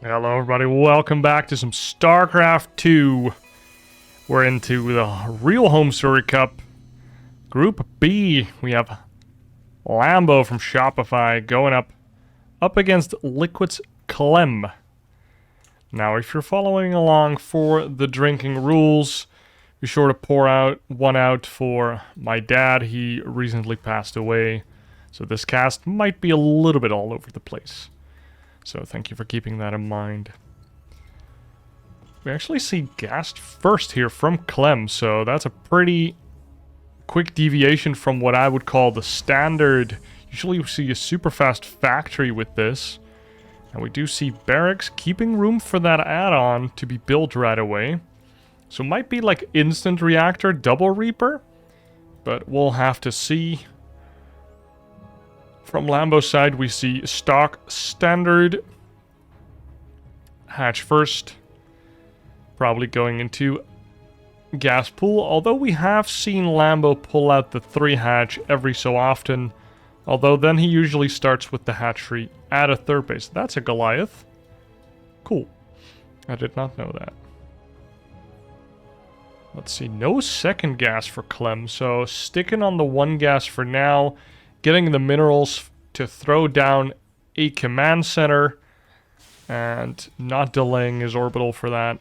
Hello everybody, welcome back to some StarCraft 2. We're into the real HomeStory Cup. Group B, we have Lambo from Shopify going up against Liquid's Clem. Now if you're following along for the drinking rules, be sure to pour one out for my dad. He recently passed away, so this cast might be a little bit all over the place. So thank you for keeping that in mind. We actually see gassed first here from Clem, so that's a pretty quick deviation from what I would call the standard. Usually we see a super fast factory with this. And we do see barracks keeping room for that add-on to be built right away. So it might be like instant reactor, double reaper. But we'll have to see. From Lambo's side, we see stock standard. Hatch first. Probably going into gas pool. Although we have seen Lambo pull out the 3 hatch every so often. Although then he usually starts with the hatchery at a third base. That's a Goliath. Cool. I did not know that. Let's see. No second gas for Clem. So sticking on the 1 gas for now. Getting the minerals to throw down a command center. And not delaying his orbital for that.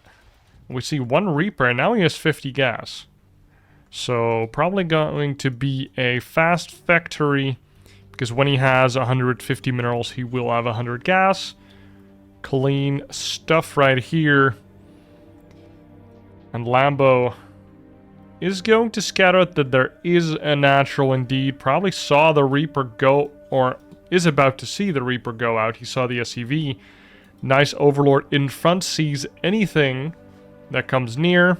We see 1 Reaper and now he has 50 gas. So probably going to be a fast factory. Because when he has 150 minerals, he will have 100 gas. Clean stuff right here. And Lambo is going to scatter out that there is a natural indeed. Probably saw the Reaper go, or is about to see the Reaper go out. He saw the SCV. Nice Overlord in front, sees anything that comes near.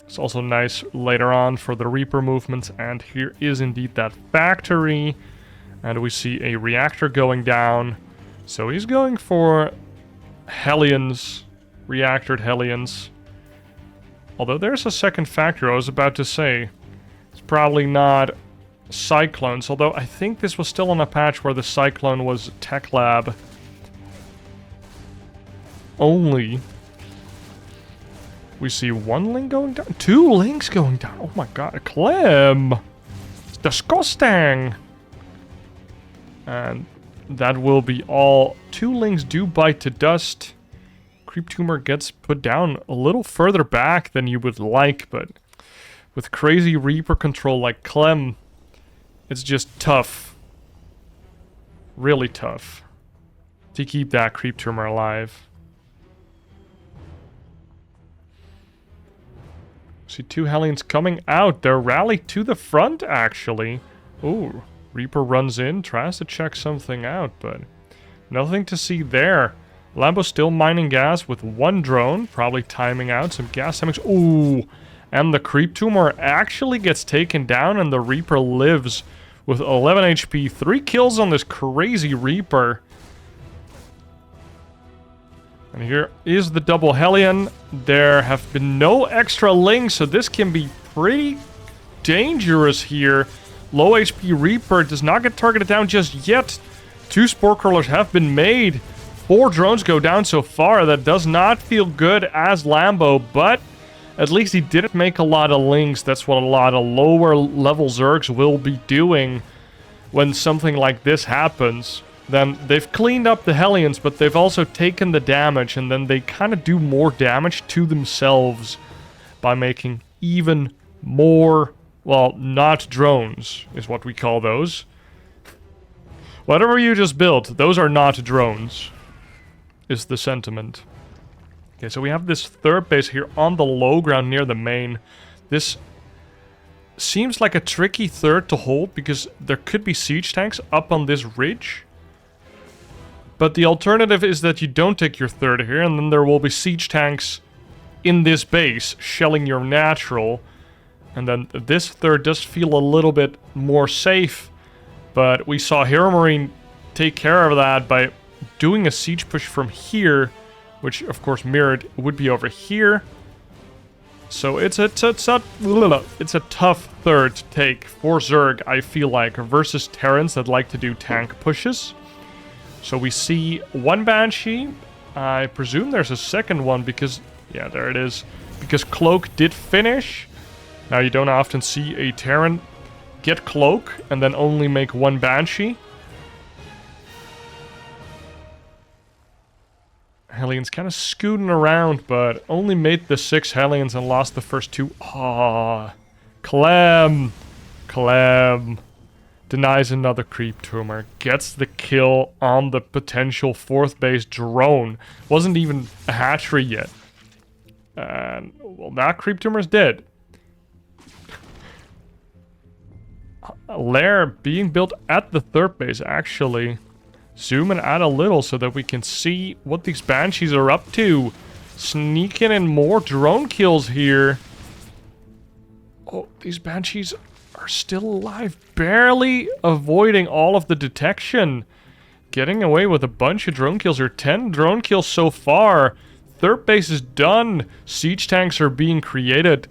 It's also nice later on for the Reaper movements. And here is indeed that factory. And we see a reactor going down. So he's going for Hellions, reactored Hellions. Although there's a second factor, I was about to say. It's probably not Cyclones, although I think this was still on a patch where the Cyclone was Tech Lab only. We see 1 link going down, 2 links going down. Oh my god, Clem! It's disgusting! And that will be all. 2 links do bite to dust. Creep Tumor gets put down a little further back than you would like, but with crazy Reaper control like Clem, it's just tough. Really tough to keep that Creep Tumor alive. See 2 Hellions coming out. They're rallied to the front, actually. Ooh, Reaper runs in, tries to check something out, but nothing to see there. Lambo still mining gas with 1 drone, probably timing out some gas timings. Ooh, and the Creep Tumor actually gets taken down and the Reaper lives with 11 HP. 3 kills on this crazy Reaper. And here is the double Hellion. There have been no extra links, so this can be pretty dangerous here. Low HP Reaper does not get targeted down just yet. 2 Spore Curlers have been made. 4 drones go down so far. That does not feel good as Lambo, but at least he didn't make a lot of links. That's what a lot of lower level Zergs will be doing when something like this happens. Then they've cleaned up the Hellions, but they've also taken the damage, and then they kind of do more damage to themselves by making even more, well, not drones is what we call those. Whatever you just built, those are not drones, is the sentiment. Okay, so we have this third base here on the low ground near the main. This seems like a tricky third to hold because there could be siege tanks up on this ridge. But the alternative is that you don't take your third here, and then there will be siege tanks in this base shelling your natural. And then this third does feel a little bit more safe. But we saw Hero Marine take care of that by doing a siege push from here, which of course mirrored would be over here. So it's a tough third to take for Zerg, I feel like, versus Terrans that like to do tank pushes. So we see 1 Banshee I presume there's a second one because... Yeah, there it is. Because Cloak did finish. Now, you don't often see a Terran get Cloak and then only make one Banshee. Hellions kind of scooting around, but only made the 6 Hellions and lost the first 2. Ah, Clem. Clem denies another creep tumor. Gets the kill on the potential 4th base drone. Wasn't even a hatchery yet. And, well, that creep tumor is dead. A lair being built at the 3rd base, actually. Zoom and add a little so that we can see what these Banshees are up to. Sneaking in more drone kills here. Oh, these Banshees are still alive. Barely avoiding all of the detection. Getting away with a bunch of drone kills here. 10 drone kills so far. 3rd base is done. Siege tanks are being created.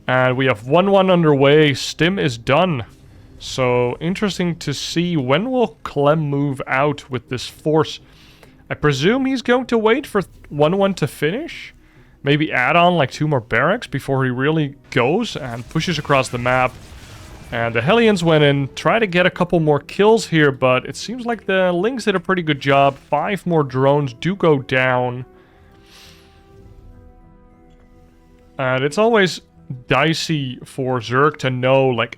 And we have 1-1 underway. Stim is done. So, interesting to see when will Clem move out with this force. I presume he's going to wait for 1-1 to finish. Maybe add on like 2 more barracks before he really goes and pushes across the map. And the Hellions went in, try to get a couple more kills here, but it seems like the Lynx did a pretty good job. 5 more drones do go down. And it's always dicey for Zerg to know, like,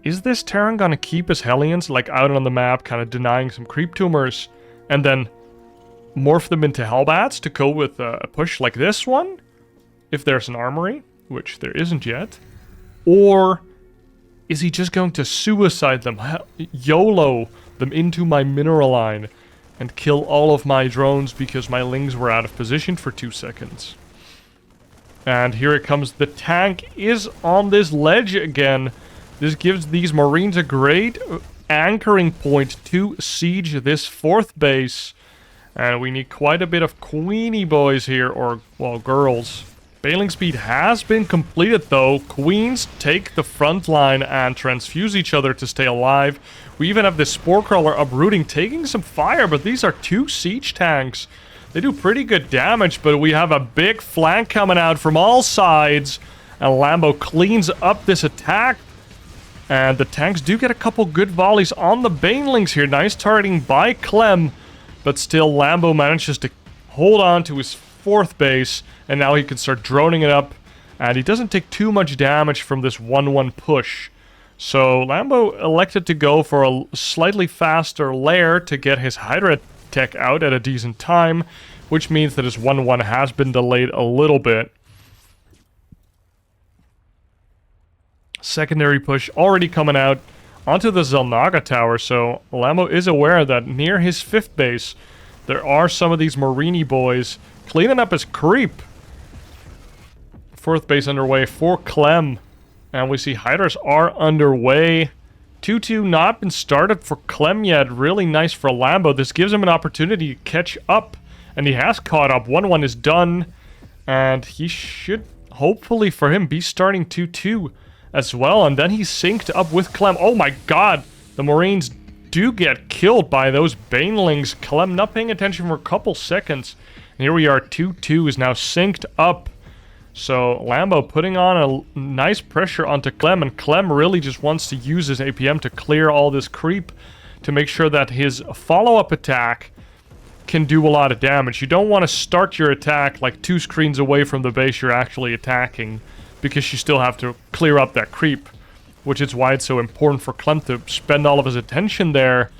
is this Terran gonna keep his Hellions, like, out on the map, kind of denying some creep tumors, and then morph them into Hellbats to go with a push like this one? If there's an armory, which there isn't yet. Or is he just going to suicide them, YOLO them into my mineral line, and kill all of my drones because my Lings were out of position for 2 seconds? And here it comes. The tank is on this ledge again. This gives these Marines a great anchoring point to siege this 4th base. And we need quite a bit of Queenie boys here, or, well, girls. Bailing speed has been completed, though. Queens take the front line and transfuse each other to stay alive. We even have this Spore Crawler uprooting, taking some fire, but these are 2 siege tanks. They do pretty good damage, but we have a big flank coming out from all sides. And Lambo cleans up this attack. And the tanks do get a couple good volleys on the Banelings here. Nice targeting by Clem. But still, Lambo manages to hold on to his 4th base. And now he can start droning it up. And he doesn't take too much damage from this 1-1 push. So Lambo elected to go for a slightly faster lair to get his Hydra tech out at a decent time. Which means that his 1-1 has been delayed a little bit. Secondary push already coming out onto the Zelnaga tower, so Lambo is aware that near his 5th base there are some of these Marini boys cleaning up his creep. 4th base underway for Clem, and we see Hydras are underway. 2-2 not been started for Clem yet. Really nice for Lambo. This gives him an opportunity to catch up, and he has caught up. 1-1 is done, and he should, hopefully for him, be starting 2-2 as well, and then he's synced up with Clem. Oh my god, the Marines do get killed by those Banelings. Clem not paying attention for a couple seconds. And here we are, 2-2 is now synced up. So Lambo putting on a nice pressure onto Clem, and Clem really just wants to use his APM to clear all this creep to make sure that his follow-up attack can do a lot of damage. You don't want to start your attack like 2 screens away from the base you're actually attacking, because you still have to clear up that creep, which is why it's so important for Clem to spend all of his attention there.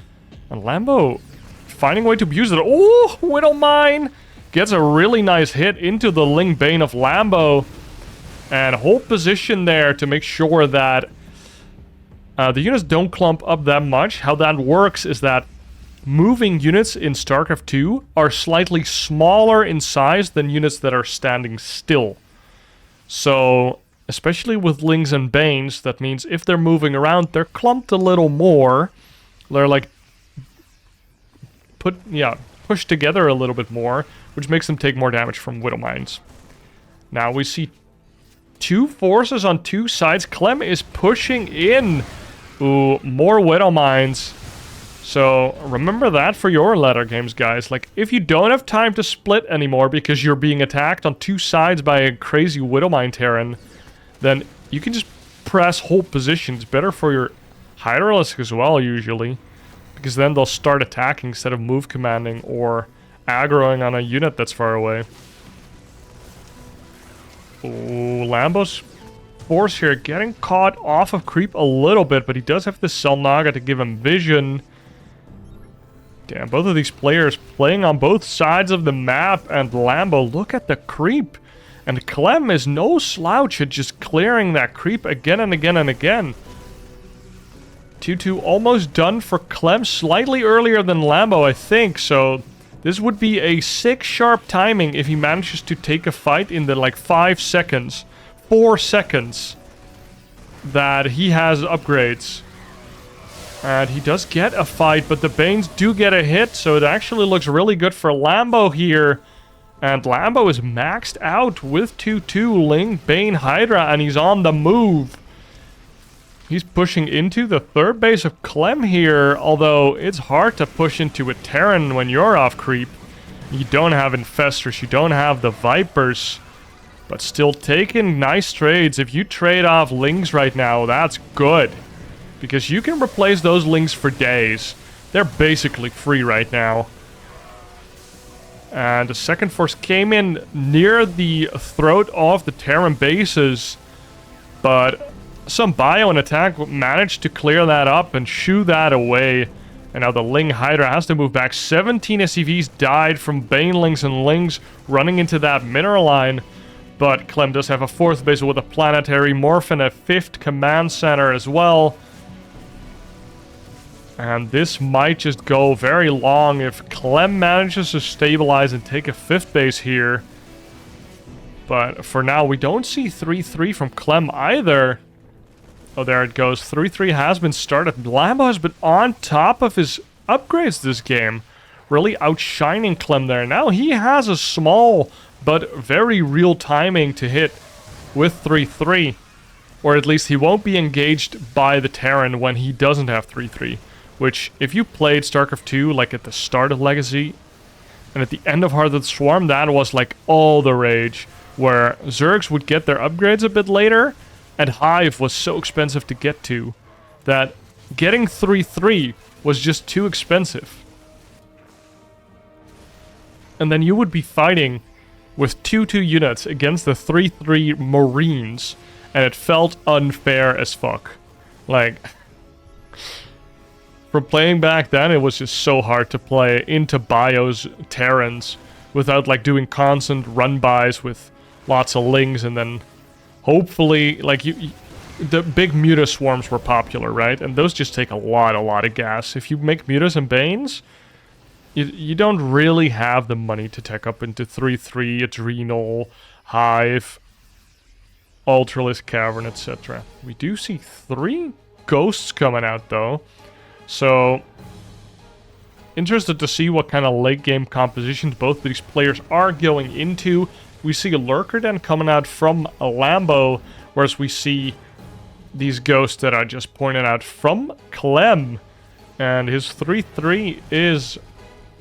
And Lambo finding a way to abuse it. Oh, Widow Mine gets a really nice hit into the Ling Bane of Lambo, and hold position there to make sure that the units don't clump up that much. How that works is that moving units in StarCraft 2 are slightly smaller in size than units that are standing still. So, especially with Lings and Banes, that means if they're moving around, they're clumped a little more. They're like pushed together a little bit more, which makes them take more damage from Widow Mines. Now we see 2 forces on 2 sides. Clem is pushing in. Ooh, more Widow Mines. So remember that for your ladder games, guys. Like, if you don't have time to split anymore because you're being attacked on two sides by a crazy Widowmine Terran, then you can just press hold position. It's better for your Hydralisk as well, usually. Because then they'll start attacking instead of move commanding or aggroing on a unit that's far away. Ooh, Lambo's force here getting caught off of creep a little bit, but he does have the Selnaga to give him vision. Damn, both of these players playing on both sides of the map, and Lambo, look at the creep. And Clem is no slouch at just clearing that creep again and again and again. 2-2 almost done for Clem, slightly earlier than Lambo, I think, so this would be a 6 sharp timing if he manages to take a fight in the, like, 5 seconds, 4 seconds that he has upgrades. And he does get a fight, but the Banes do get a hit, so it actually looks really good for Lambo here. And Lambo is maxed out with 2-2 Ling, Bane, Hydra, and he's on the move. He's pushing into the third base of Clem here, although it's hard to push into a Terran when you're off creep. You don't have Infestors, you don't have the Vipers, but still taking nice trades. If you trade off Lings right now, that's good, because you can replace those Lings for days. They're basically free right now. And the second force came in near the throat of the Terran bases, but some bio and attack managed to clear that up and shoo that away. And now the Ling Hydra has to move back. 17 SCVs died from Banelings and Lings running into that mineral line. But Clem does have a fourth base with a planetary morph and a fifth command center as well. And this might just go very long if Clem manages to stabilize and take a fifth base here. But for now, we don't see 3-3 from Clem either. Oh, there it goes. 3-3 has been started. Lambo has been on top of his upgrades this game, really outshining Clem there. Now he has a small but very real timing to hit with 3-3. Or at least he won't be engaged by the Terran when he doesn't have 3-3. Which, if you played StarCraft 2, like at the start of Legacy, and at the end of Heart of the Swarm, that was like all the rage, where Zergs would get their upgrades a bit later, and Hive was so expensive to get to, that getting 3-3 was just too expensive. And then you would be fighting with 2-2 units against the 3-3 Marines, and it felt unfair as fuck. Like, from playing back then, it was just so hard to play into bios Terrans without like doing constant run-bys with lots of Lings, and then hopefully, like, the big Muta swarms were popular, right? And those just take a lot of gas. If you make Mutas and Banes, you don't really have the money to tech up into 3-3, Adrenal, Hive, Ultralisk Cavern, etc. We do see 3 ghosts coming out, though. So, interested to see what kind of late game compositions both of these players are going into. We see a Lurker then coming out from a Lambo, whereas we see these ghosts that I just pointed out from Clem. And his 3-3 is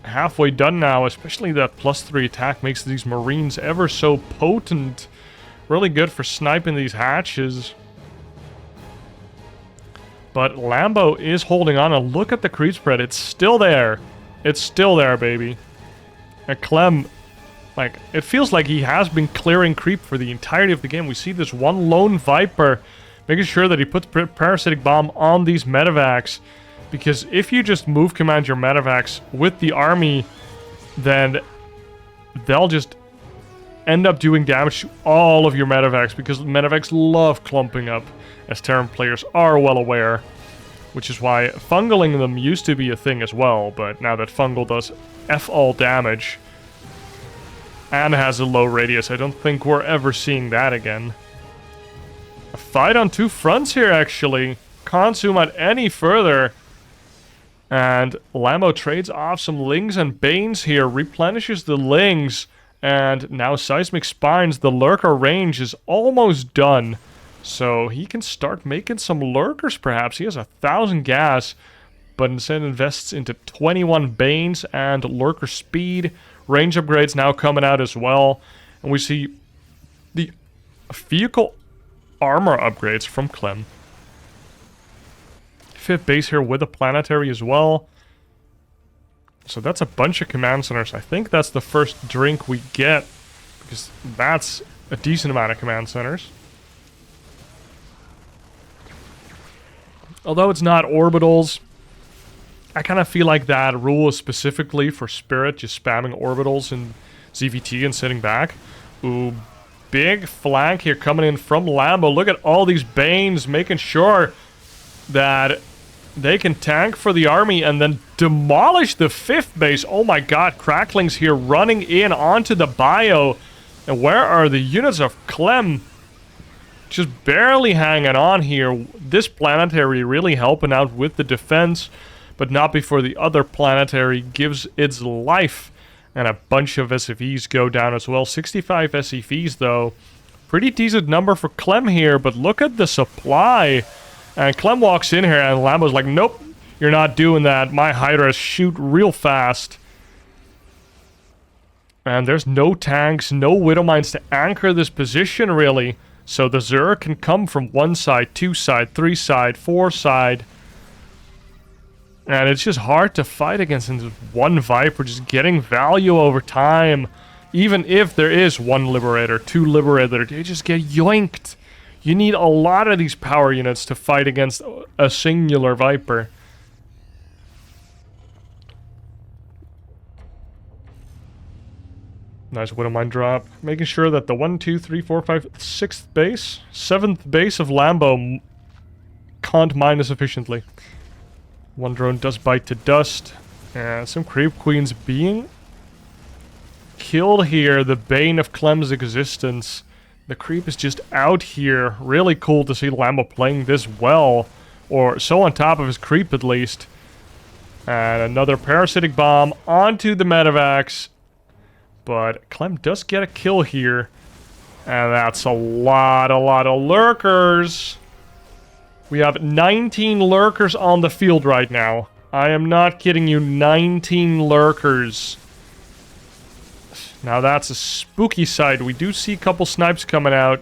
halfway done now, especially that +3 attack makes these Marines ever so potent. Really good for sniping these hatches. But Lambo is holding on, and look at the creep spread. It's still there. It's still there, baby. And Clem, like, it feels like he has been clearing creep for the entirety of the game. We see this one lone Viper making sure that he puts Parasitic Bomb on these medevacs. Because if you just move command your medevacs with the army, then they'll just end up doing damage to all of your medevacs, because medevacs love clumping up, as Terran players are well aware. Which is why fungaling them used to be a thing as well, but now that fungal does F-all damage and has a low radius, I don't think we're ever seeing that again. A fight on 2 fronts here, actually. Can't zoom out any further. And Lambo trades off some Lings and Banes here, replenishes the Lings, and now Seismic Spines, the Lurker range is almost done. So he can start making some Lurkers, perhaps. He has 1,000 gas, but instead invests into 21 Banes and Lurker Speed. Range upgrades now coming out as well. And we see the vehicle armor upgrades from Clem. 5th base here with a planetary as well. So that's a bunch of command centers. I think that's the first drink we get, because that's a decent amount of command centers. Although it's not orbitals, I kind of feel like that rule is specifically for Spirit, just spamming orbitals in ZVT and sitting back. Ooh, big flank here coming in from Lambo. Look at all these Banes, making sure that they can tank for the army and then demolish the 5th base. Oh my god, Cracklings here running in onto the bio. And where are the units of Clem? Just barely hanging on here. This planetary really helping out with the defense, but not before the other planetary gives its life. And a bunch of SCVs go down as well. 65 SCVs though. Pretty decent number for Clem here, but look at the supply. And Clem walks in here and Lambo's like, nope, you're not doing that. My Hydras shoot real fast. And there's no tanks, no Widow Mines to anchor this position really. So the Zerg can come from 1 side, 2 side, 3 side, 4 side. And it's just hard to fight against in one Viper, just getting value over time. Even if there is 1 Liberator, 2 Liberator, they just get yoinked. You need a lot of these power units to fight against a singular Viper. Nice Widow Mine drop. Making sure that the 1, 2, 3, 4, 5, 6th base, 7th base of Lambo can't mine as efficiently. 1 drone does bite to dust. And some Creep Queens being killed here. The bane of Clem's existence. The creep is just out here. Really cool to see Lambo playing this well. Or so on top of his creep at least. And another parasitic bomb onto the medevacs. But Clem does get a kill here. And that's a lot of lurkers. We have 19 lurkers on the field right now. I am not kidding you, 19 lurkers. Now that's a spooky sight. We do see a couple snipes coming out.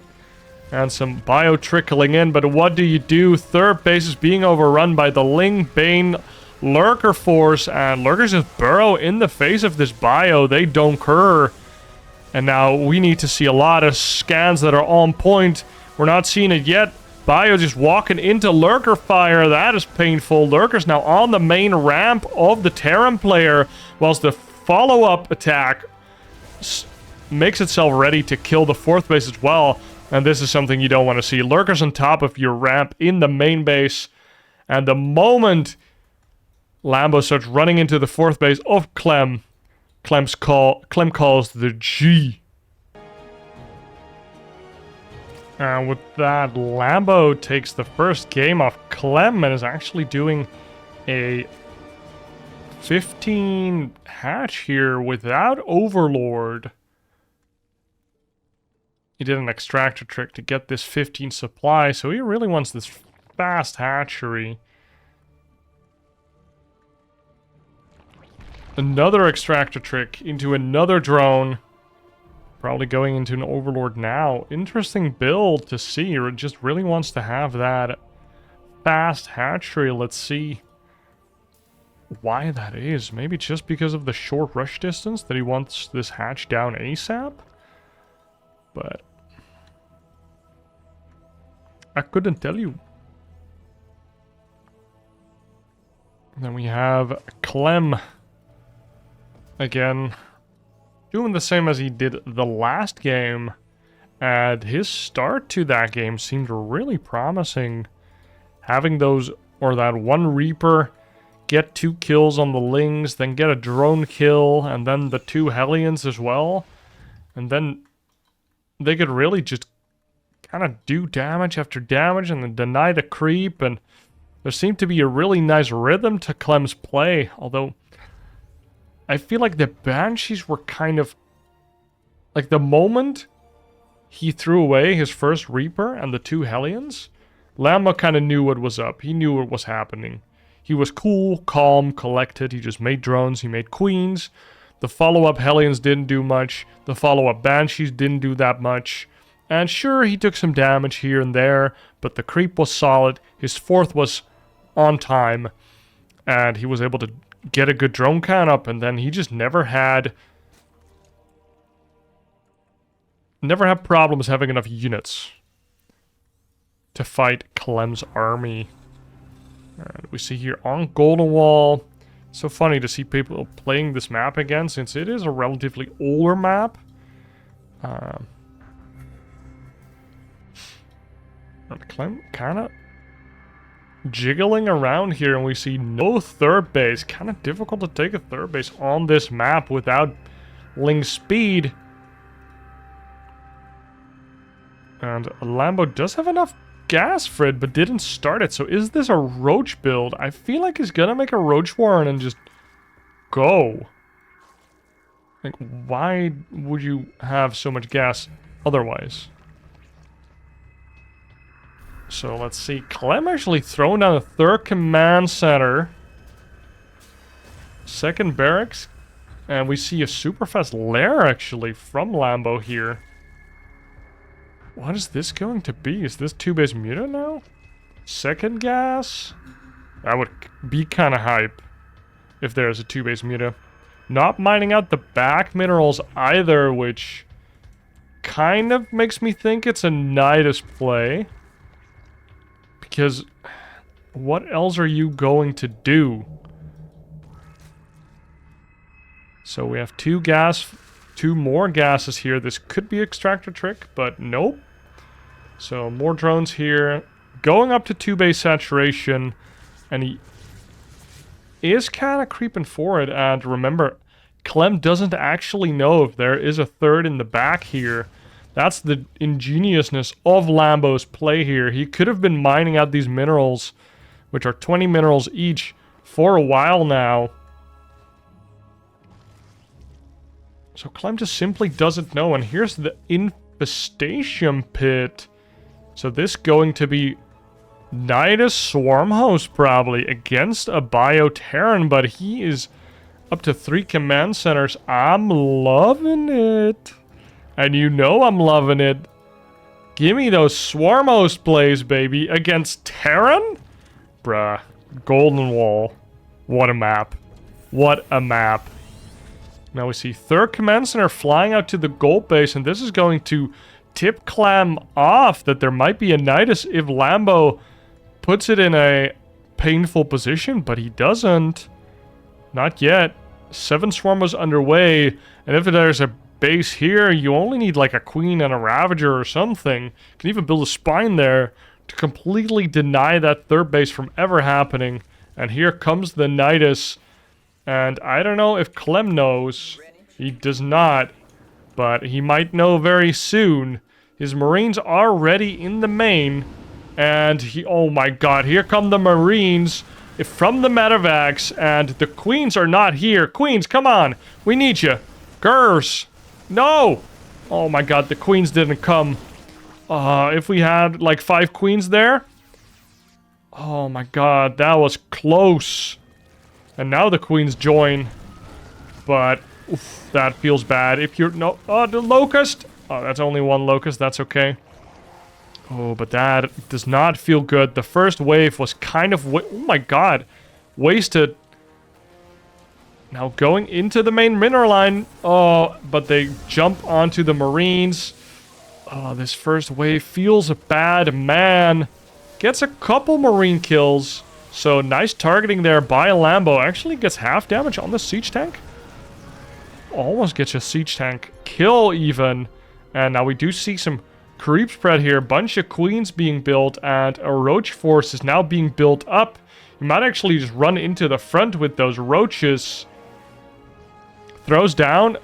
And some bio trickling in, but what do you do? 3rd base is being overrun by the Ling Bane Lurker Force, and Lurkers just burrow in the face of this bio. They don't care. And now we need to see a lot of scans that are on point. We're not seeing it yet. Bio just walking into Lurker fire. That is painful. Lurker's now on the main ramp of the Terran player, whilst the follow-up attack makes itself ready to kill the 4th base as well. And this is something you don't want to see. Lurkers on top of your ramp in the main base. And the moment Lambo starts running into the 4th base of Clem, Clem calls the G. And with that, Lambo takes the first game off Clem and is actually doing a 15 hatch here without Overlord. He did an extractor trick to get this 15 supply, so he really wants this fast hatchery. Another extractor trick into another drone. Probably going into an Overlord now. Interesting build to see. Or just really wants to have that fast hatchery. Let's see why that is. Maybe just because of the short rush distance that he wants this hatch down ASAP? But I couldn't tell you. And then we have Clem again, doing the same as he did the last game. And his start to that game seemed really promising. Having those, or that 1 Reaper, get 2 kills on the Lings, then get a drone kill, and then the 2 Hellions as well. And then they could really just kind of do damage after damage and then deny the creep. And there seemed to be a really nice rhythm to Clem's play. Although I feel like the Banshees were kind of like the moment he threw away his first Reaper and the 2 Hellions, Lambo kind of knew what was up. He knew what was happening. he was cool, calm, collected. He just made drones, he made queens. The follow-up Hellions didn't do much. The follow-up Banshees didn't do that much. And sure, he took some damage here and there, but the creep was solid. His fourth was on time, and he was able to get a good drone count up, and then he just never had problems having enough units to fight Clem's army. And we see here on Goldenwall, so funny to see people playing this map again, since it is a relatively older map. And Clem kind of jiggling around here, and we see no third base. Kind of difficult to take a third base on this map without Ling speed. And Lambo does have enough gas for it, but didn't start it. So is this a Roach build? I feel like he's gonna make a Roach Warren and just go. Like, why would you have so much gas otherwise? So let's see. Clem actually throwing down a third command center. Second barracks. And we see a super fast lair actually from Lambo here. What is this going to be? Is this 2-base muta now? Second gas? That would be kind of hype if there's a 2-base muta. Not mining out the back minerals either, which kind of makes me think it's a Nidus play. Because what else are you going to do? So we have two more gases here. This could be extractor trick, but nope. So more drones here. Going up to 2-base saturation. And he is kind of creeping forward. And remember, Clem doesn't actually know if there is a third in the back here. That's the ingeniousness of Lambo's play here. He could have been mining out these minerals, which are 20 minerals each, for a while now. So Clem just simply doesn't know. And here's the infestation pit. So this going to be Nidus Swarmhost probably against a Bio-Terran, but he is up to 3 command centers. I'm loving it. And you know I'm loving it. Give me those Swarmhost plays, baby. Against Terran? Bruh. Goldenwall. What a map. What a map. Now we see 3rd command center flying out to the gold base, and this is going to tip Clem off that there might be a Nidus if Lambo puts it in a painful position, but he doesn't. Not yet. 7 Swarmos underway, and if there's a base here, you only need like a queen and a ravager or something. You can even build a spine there to completely deny that 3rd base from ever happening. And here comes the Nidus. And I don't know if Clem knows. He does not. But he might know very soon. His Marines are ready in the main. And he... oh my god, here come the Marines from the medevacs. And the Queens are not here. Queens, come on. We need you. Gurs. No! Oh my god, the Queens didn't come. If we had like 5 Queens there... oh my god, that was close. And now the Queens join. But, oof, that feels bad. If you're... no... oh, the Locust! Oh, that's only 1 Locust, that's okay. Oh, but that does not feel good. The first wave was kind of... oh my god. Wasted. Now going into the main mineral line. Oh, but they jump onto the Marines. Oh, this first wave feels bad, man. Gets a couple Marine kills. So nice targeting there by Lambo. Actually gets half damage on the siege tank. Almost gets a siege tank kill even. And now we do see some creep spread here. Bunch of queens being built, and a roach force is now being built up. You might actually just run into the front with those roaches. Throws down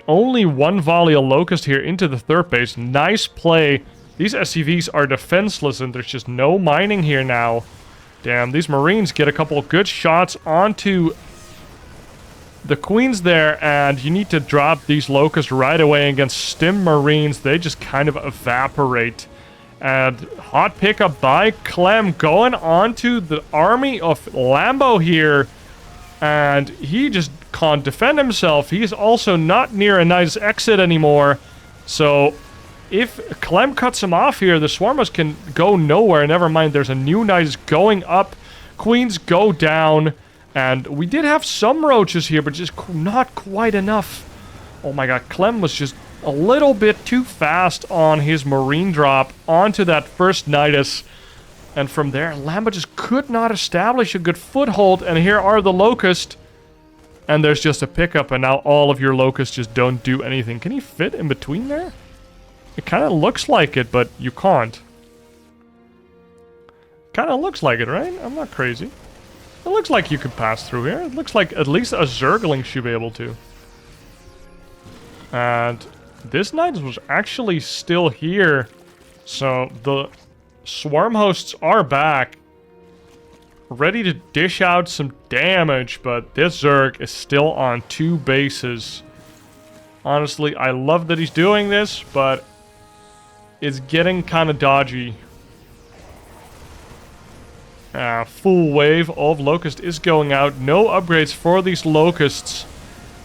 only 1 volley of locust here into the 3rd base. Nice play. These SCVs are defenseless, and there's just no mining here now. Damn, these Marines get a couple of good shots onto the Queens there, and you need to drop these Locusts right away against Stim Marines. They just kind of evaporate. And hot pickup by Clem going onto the army of Lambo here. And he just can't defend himself. He's also not near a nice exit anymore. So if Clem cuts him off here, the swarmhosts can go nowhere. Never mind, there's a new knight going up. Queens go down. And we did have some roaches here, but just not quite enough. Oh my god, Clem was just a little bit too fast on his marine drop onto that first Nidus. And from there, Lambo just could not establish a good foothold. And here are the locusts. And there's just a pickup, and now all of your locusts just don't do anything. Can he fit in between there? It kind of looks like it, but you can't. Kind of looks like it, right? I'm not crazy. It looks like you could pass through here. It looks like at least a Zergling should be able to. And this knight was actually still here. So the swarmhosts are back. Ready to dish out some damage, but this Zerg is still on 2 bases. Honestly, I love that he's doing this, but it's getting kind of dodgy. Full wave of Locust is going out. No upgrades for these Locusts.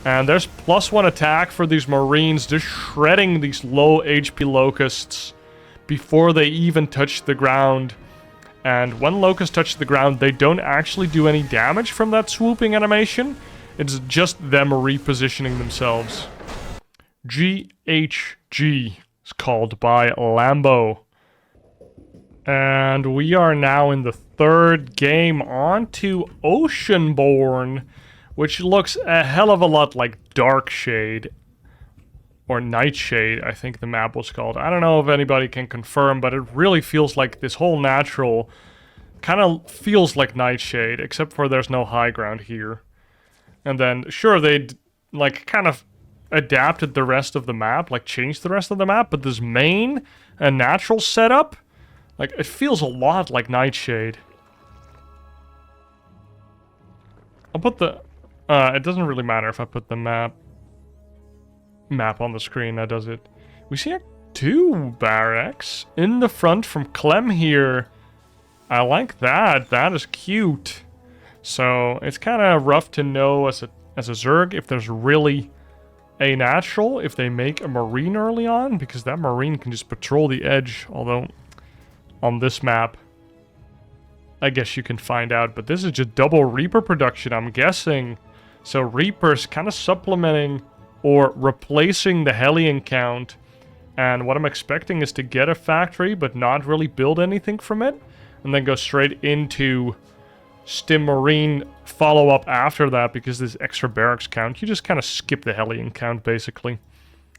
And there's +1 attack for these Marines. Just shredding these low HP Locusts before they even touch the ground. And when Locusts touch the ground, they don't actually do any damage from that swooping animation. It's just them repositioning themselves. GHG is called by Lambo. And we are now in the 3rd game on to Oceanborn, which looks a hell of a lot like Darkshade. Or Nightshade, I think the map was called. I don't know if anybody can confirm, but it really feels like this whole natural kind of feels like Nightshade, except for there's no high ground here. And then, sure, they like kind of adapted the rest of the map, like changed the rest of the map, but this main and natural setup, like it feels a lot like Nightshade. I'll put the it doesn't really matter if I put the map on the screen. That does it. We see 2 barracks in the front from Clem here. I like that. That is cute. So it's kind of rough to know as a Zerg if there's really a natural, if they make a Marine early on, because that Marine can just patrol the edge. Although on this map, I guess you can find out. But this is just double Reaper production, I'm guessing. So Reapers kind of supplementing or replacing the Hellion count. And what I'm expecting is to get a factory, but not really build anything from it. And then go straight into Stim Marine follow-up after that, because this extra barracks count. You just kind of skip the Hellion count, basically.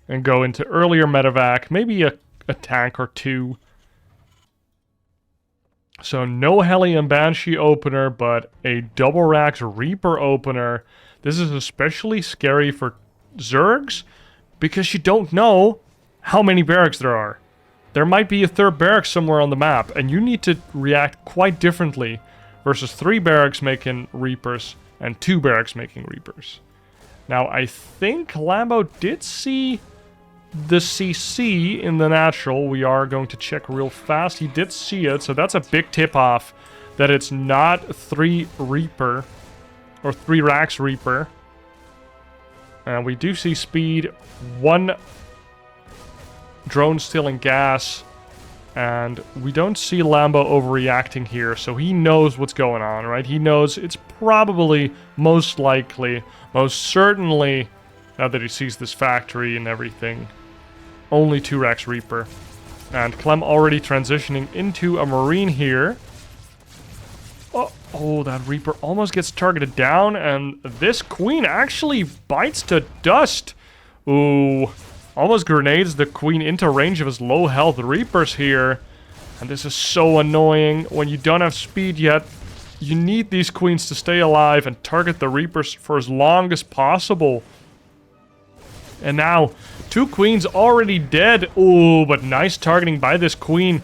And go into earlier medevac, maybe a tank or 2. So no Hellion Banshee opener, but a double racks Reaper opener. This is especially scary for Zergs, because you don't know how many barracks there are. There might be a 3rd barracks somewhere on the map, and you need to react quite differently versus 3 barracks making Reapers and 2 barracks making Reapers. Now, I think Lambo did see the CC in the natural. We are going to check real fast. He did see it, so that's a big tip-off that it's not 3 Reaper or 3 racks Reaper. And we do see speed, 1 drone stealing gas, and we don't see Lambo overreacting here, so he knows what's going on, right? He knows it's probably, most likely, most certainly, now that he sees this factory and everything, only 2 racks Reaper. And Clem already transitioning into a Marine here. Oh, that Reaper almost gets targeted down, and this Queen actually bites to dust. Ooh, almost grenades the Queen into range of his low health Reapers here. And this is so annoying when you don't have speed yet. You need these Queens to stay alive and target the Reapers for as long as possible. And now, 2 Queens already dead. Ooh, but nice targeting by this Queen.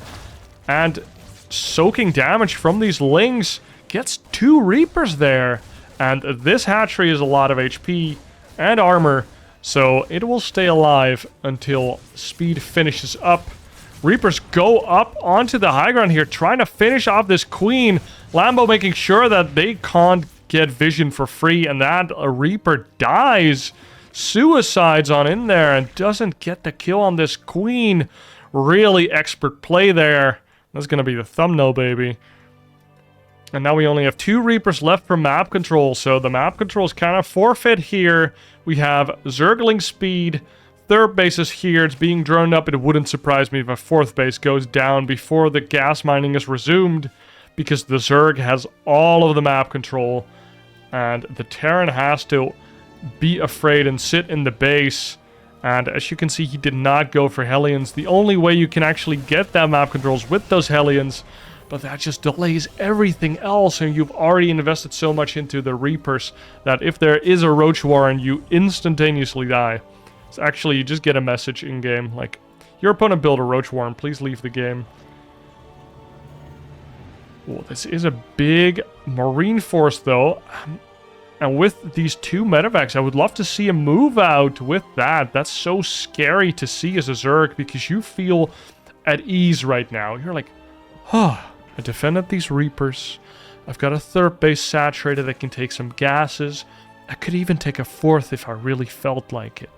And soaking damage from these Lings. Gets 2 Reapers there. And this hatchery is a lot of HP and armor. So it will stay alive until speed finishes up. Reapers go up onto the high ground here, trying to finish off this queen. Lambo making sure that they can't get vision for free, and that a Reaper dies. Suicides on in there and doesn't get the kill on this queen. Really expert play there. That's going to be the thumbnail, baby. And now we only have 2 Reapers left for map control, so the map control is kind of forfeit here. We have Zergling speed. 3rd base is here. It's being droned up. It wouldn't surprise me if a 4th base goes down before the gas mining is resumed, because the Zerg has all of the map control, and the Terran has to be afraid and sit in the base. And as you can see, he did not go for Hellions. The only way you can actually get that map controls with those Hellions, but that just delays everything else, and you've already invested so much into the Reapers that if there is a Roach Warren, you instantaneously die. So actually, you just get a message in-game, like, your opponent built a Roach Warren, please leave the game. Oh, this is a big Marine force, though. And with these 2 medevacs, I would love to see a move out with that. That's so scary to see as a Zerg, because you feel at ease right now. You're like, oh, I defended these Reapers. I've got a 3rd base saturated that can take some gases. I could even take a 4th if I really felt like it.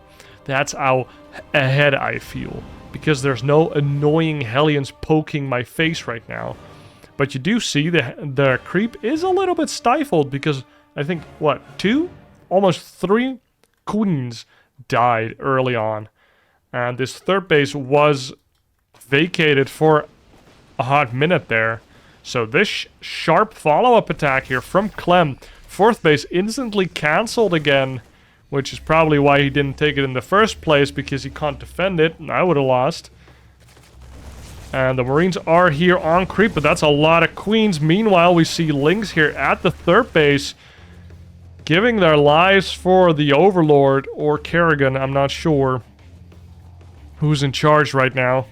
That's how ahead I feel, because there's no annoying Hellions poking my face right now. But you do see the creep is a little bit stifled, because I think, what, 2? Almost 3 queens died early on. And this 3rd base was vacated for a hot minute there. So this sharp follow-up attack here from Clem. 4th base instantly cancelled again, which is probably why he didn't take it in the first place, because he can't defend it. I would have lost. And the Marines are here on creep, but that's a lot of queens. Meanwhile, we see Lings here at the 3rd base, giving their lives for the Overlord, or Kerrigan, I'm not sure who's in charge right now.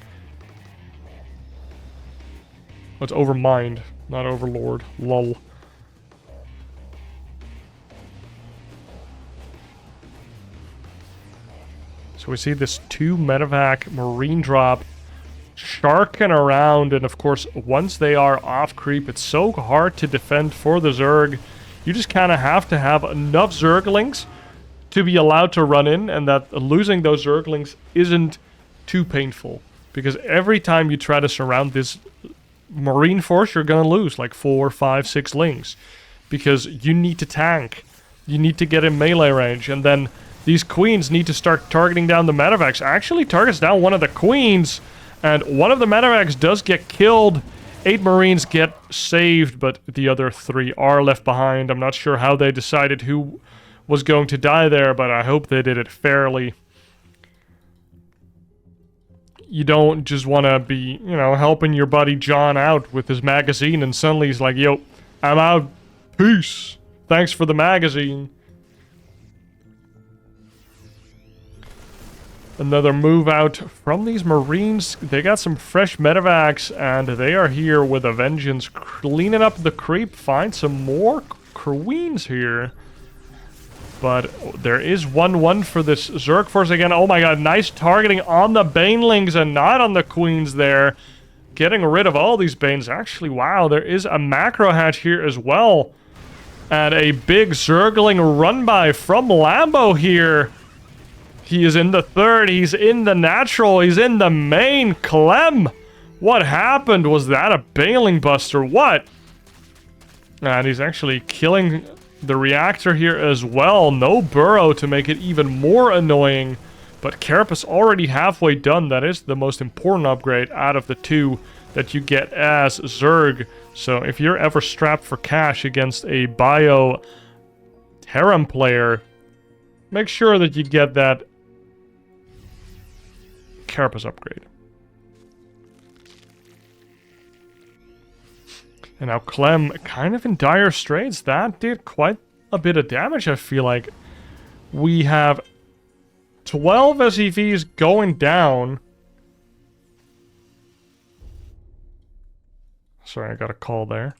Oh, it's Overmind, not Overlord. Lol. So we see this 2 medevac Marine drop sharking around, and of course, once they are off creep, it's so hard to defend for the Zerg. You just kind of have to have enough Zerglings to be allowed to run in, and that losing those Zerglings isn't too painful. Because every time you try to surround this Marine force, you're gonna lose like 4, 5, 6 Lings. Because you need to tank. You need to get in melee range, and then these queens need to start targeting down the medevacs. Actually targets down one of the queens, and one of the medevacs does get killed. 8 Marines get saved, but the other 3 are left behind. I'm not sure how they decided who was going to die there, but I hope they did it fairly. You don't just want to be, you know, helping your buddy John out with his magazine, and suddenly he's like, yo, I'm out. Peace. Thanks for the magazine. Another move out from these Marines. They got some fresh medevacs, and they are here with a vengeance, cleaning up the creep. Find some more queens here. But there is 1-1 for this Zerg force again. Oh my god, nice targeting on the Banelings and not on the queens there. Getting rid of all these Banes. Actually, wow, there is a macro hatch here as well. And a big Zergling run-by from Lambo here. He is in the 3rd, he's in the natural, he's in the main. Clem! What happened? Was that a Baneling Buster? What? And he's actually killing the reactor here as well. No burrow to make it even more annoying. But Carapace already halfway done. That is the most important upgrade out of the 2 that you get as Zerg. So if you're ever strapped for cash against a bio Terran player, make sure that you get that Carapace upgrade. And now Clem kind of in dire straits. That did quite a bit of damage, I feel like. We have 12 SEVs going down. Sorry, I got a call there.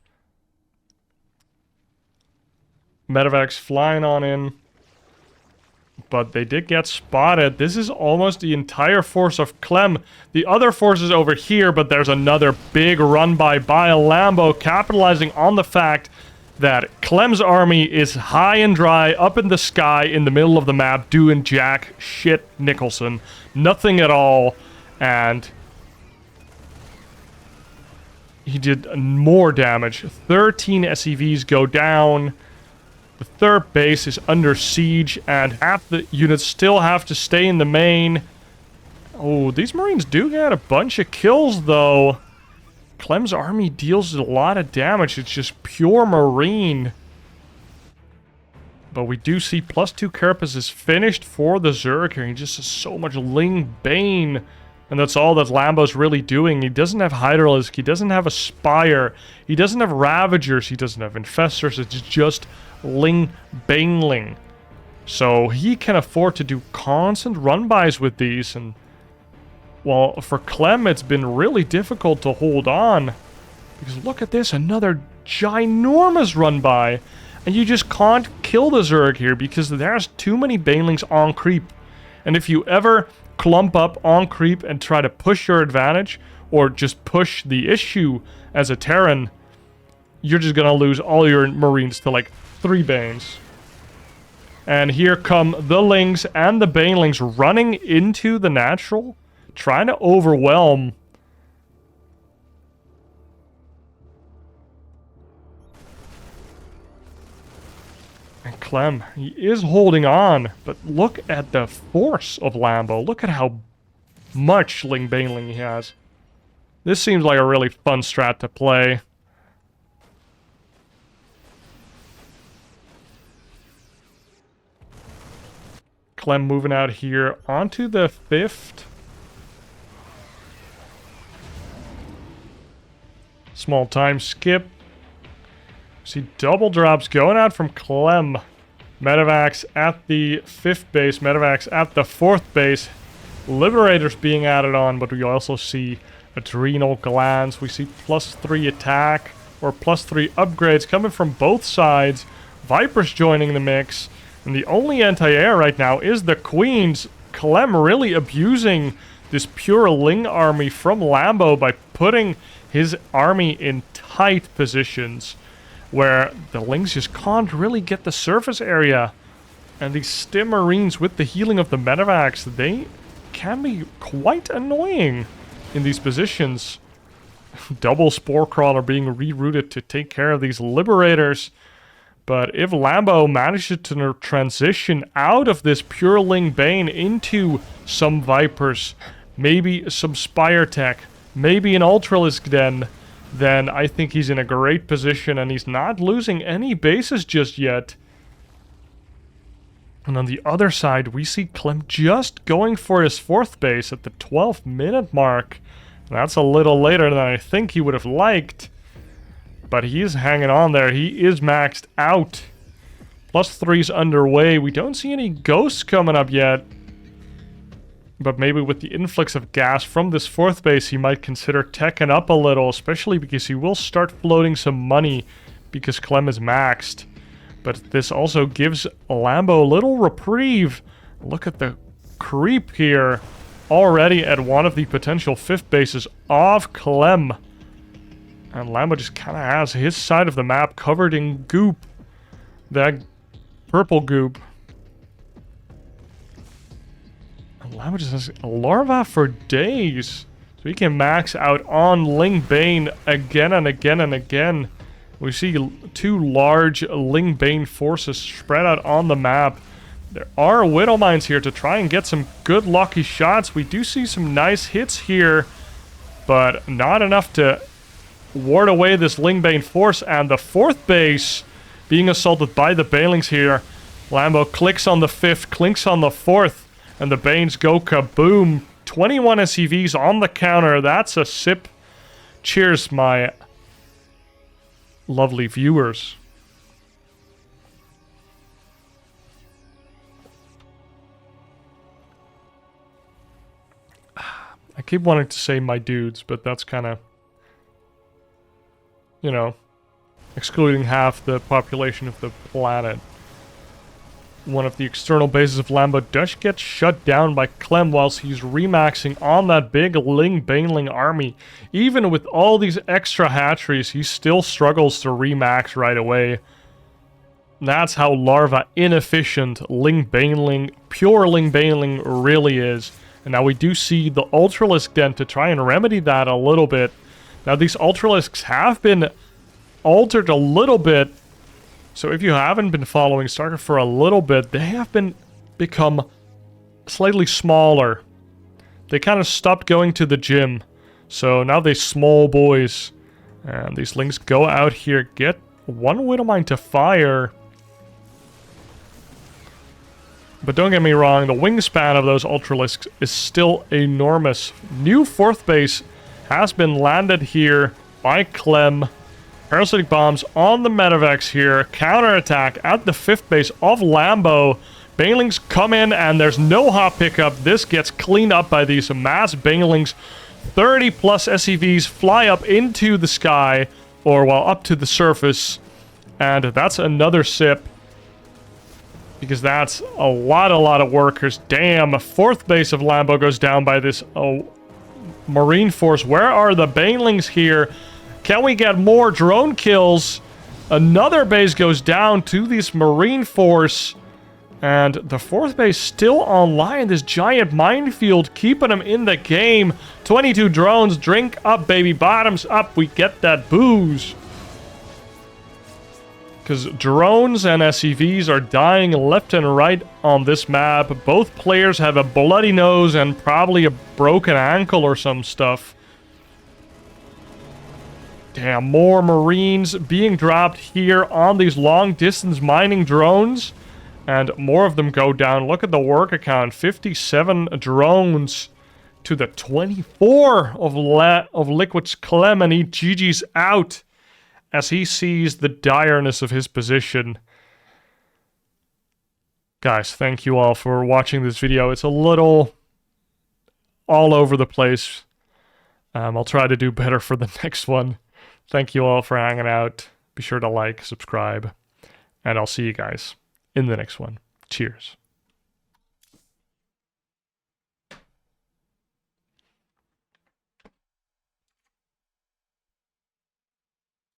Medevacs flying on in. but they did get spotted. This is almost the entire force of Clem. The other force is over here, but there's another big run by a Lambo, capitalizing on the fact that Clem's army is high and dry, up in the sky, in the middle of the map, doing jack shit Nicholson. Nothing at all, and he did more damage. 13 SCVs go down. The third base is under siege, and half the units still have to stay in the main. Oh, these Marines do get a bunch of kills, though. Clem's army deals a lot of damage. It's just pure Marine. But we do see +2 Carapace is finished for the Zerg here. He just has so much Ling Bane. And that's all that Lambo's really doing. He doesn't have Hydralisk. He doesn't have a Spire. He doesn't have Ravagers. He doesn't have Infestors. It's just Ling Baneling. So he can afford to do constant run-bys with these. And, well, for Clem, it's been really difficult to hold on. Because look at this. Another ginormous run-by. And you just can't kill the Zerg here because there's too many Banelings on creep. And if you ever clump up on creep and try to push your advantage, or just push the issue as a Terran, you're just gonna lose all your Marines to like 3 Banes. And here come the Lings and the Banelings running into the natural, trying to overwhelm. And Clem, he is holding on, but look at the force of Lambo. Look at how much Ling Baneling he has. This seems like a really fun strat to play. Clem moving out here onto the 5th. Small time skip. See double drops going out from Clem. Medivacs at the 5th base, Medivacs at the 4th base. Liberators being added on, but we also see Adrenal Glands. We see +3 attack, or +3 upgrades coming from both sides. Vipers joining the mix. And the only anti-air right now is the Queens. Clem really abusing this pure Ling army from Lambo by putting his army in tight positions, where the Lings just can't really get the surface area. And these Stim Marines with the healing of the Medivacs, they can be quite annoying in these positions. Double Spore Crawler being rerouted to take care of these Liberators. But if Lambo manages to transition out of this pure Ling Bane into some Vipers, maybe some Spire Tech, maybe an Ultralisk Den, then I think he's in a great position, and he's not losing any bases just yet. And on the other side, we see Clem just going for his 4th base at the 12-minute mark. And that's a little later than I think he would have liked. But he's hanging on there. He is maxed out. +3's underway. We don't see any ghosts coming up yet. But maybe with the influx of gas from this 4th base, he might consider teching up a little, especially because he will start floating some money because Clem is maxed. But this also gives Lambo a little reprieve. Look at the creep here, already at one of the potential 5th bases of Clem. And Lambo just kind of has his side of the map covered in goop. That purple goop. Lambo just has a larva for days. So he can max out on Ling Bane again and again and again. We see 2 large Ling Bane forces spread out on the map. There are Widow Mines here to try and get some good lucky shots. We do see some nice hits here, but not enough to ward away this Ling Bane force. And the 4th base being assaulted by the Banelings here. Lambo clicks on the 5th, clinks on the 4th. And the Banes go kaboom. 21 SCVs on the counter. That's a sip. Cheers, my lovely viewers. I keep wanting to say my dudes, but that's kind of, you know, excluding half the population of the planet. one of the external bases of Lambo does get shut down by Clem whilst he's remaxing on that big Ling Baneling army. Even with all these extra hatcheries, he still struggles to remax right away. That's how larva inefficient Ling Baneling, pure Ling Baneling really is. And now we do see the Ultralisk Den to try and remedy that a little bit. Now these Ultralisks have been altered a little bit. So if you haven't been following StarCraft for a little bit, they have become slightly smaller. They kind of stopped going to the gym. So now they small boys. And these Lings go out here, get one Widowmine to fire. But don't get me wrong, the wingspan of those Ultralisks is still enormous. New 4th base has been landed here by Clem. Parasitic bombs on the Medivacs here. Counterattack at the 5th base of Lambo. Banelings come in and there's no hot pickup. This gets cleaned up by these mass Banelings. 30 plus SCVs fly up into the sky, or well, up to the surface. And that's another sip. Because that's a lot of workers. Damn, 4th base of Lambo goes down by this Marine force. Where are the Banelings here? Can we get more drone kills? Another base goes down to this Marine force. And the 4th base still online. This giant minefield keeping them in the game. 22 drones. Drink up, baby. Bottoms up. We get that booze. Because drones and SCVs are dying left and right on this map. Both players have a bloody nose and probably a broken ankle or some stuff. Damn, more Marines being dropped here on these long-distance mining drones. And more of them go down. Look at the work account. 57 drones to the 24 of Liquid's Clem, and he GG's out as he sees the direness of his position. Guys, thank you all for watching this video. It's a little all over the place. I'll try to do better for the next one. Thank you all for hanging out. Be sure to like, subscribe, and I'll see you guys in the next one. Cheers.